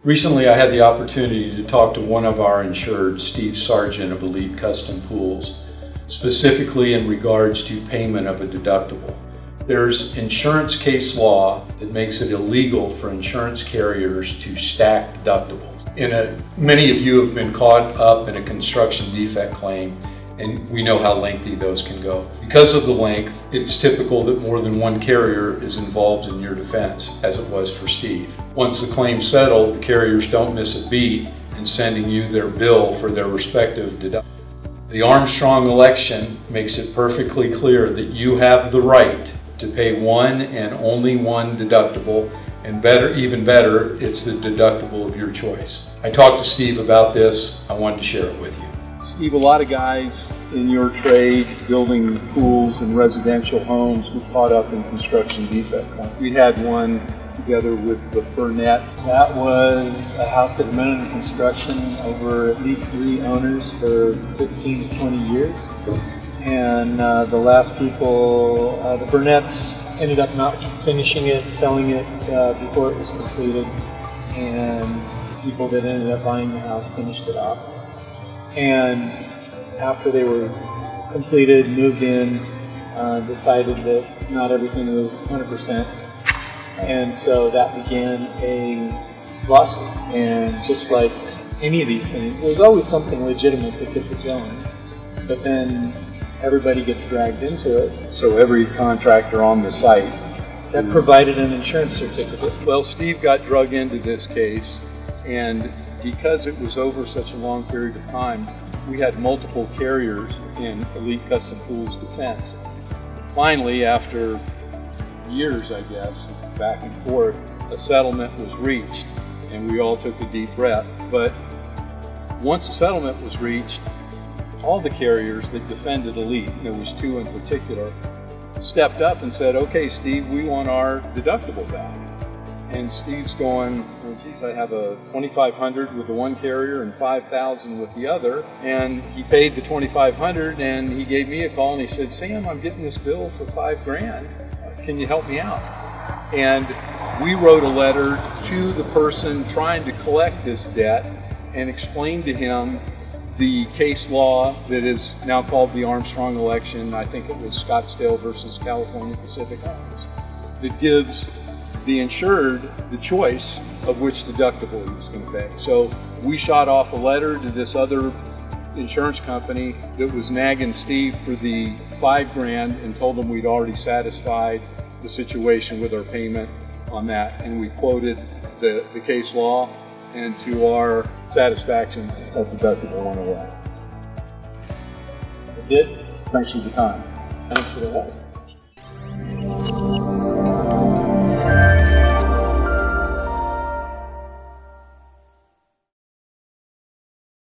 Recently, I had the opportunity to talk to one of our insured, Steve Sargent of Elite Custom Pools, specifically in regards to payment of a deductible. There's insurance case law that makes it illegal for insurance carriers to stack deductibles. Many of you have been caught up in a construction defect claim, and we know how lengthy those can go. Because of the length, it's typical that more than one carrier is involved in your defense, as it was for Steve. Once the claim's settled, the carriers don't miss a beat in sending you their bill for their respective deductible. The Armstrong Election makes it perfectly clear that you have the right to pay one and only one deductible, and even better, it's the deductible of your choice. I talked to Steve about this. I wanted to share it with you. Steve, a lot of guys in your trade building pools and residential homes get caught up in construction defect claims. We had one together with the Burnett. That was a house that had been under construction over at least 3 owners for 15 to 20 years. And the last people, the Burnetts, ended up not finishing it, selling it before it was completed. And people that ended up buying the house finished it off. And after they were completed, moved in, decided that not everything was 100%. And so that began a lawsuit. And just like any of these things, there's always something legitimate that gets it going. But then everybody gets dragged into it. So every contractor on the site that provided an insurance certificate. Well, Steve got drug into this case, and because it was over such a long period of time, we had multiple carriers in Elite Custom Pools defense. Finally, after years, I guess, back and forth, a settlement was reached, and we all took a deep breath. But once a settlement was reached, all the carriers that defended Elite, there was 2 in particular, stepped up and said, "Okay, Steve, we want our deductible back." And Steve's going, "Well, geez, I have a $2,500 with the one carrier and $5,000 with the other." And he paid the $2,500, and he gave me a call and he said, "Sam, I'm getting this bill for $5,000. Can you help me out?" And we wrote a letter to the person trying to collect this debt and explained to him the case law that is now called the Armstrong Election. I think it was Scottsdale versus California Pacific Homes, that gives the insured the choice of which deductible he was going to pay. So we shot off a letter to this other insurance company that was nagging Steve for the $5,000 and told them we'd already satisfied the situation with our payment on that. And we quoted the case law, and to our satisfaction, that deductible went away. It did? Thanks for the time. Thanks for the help.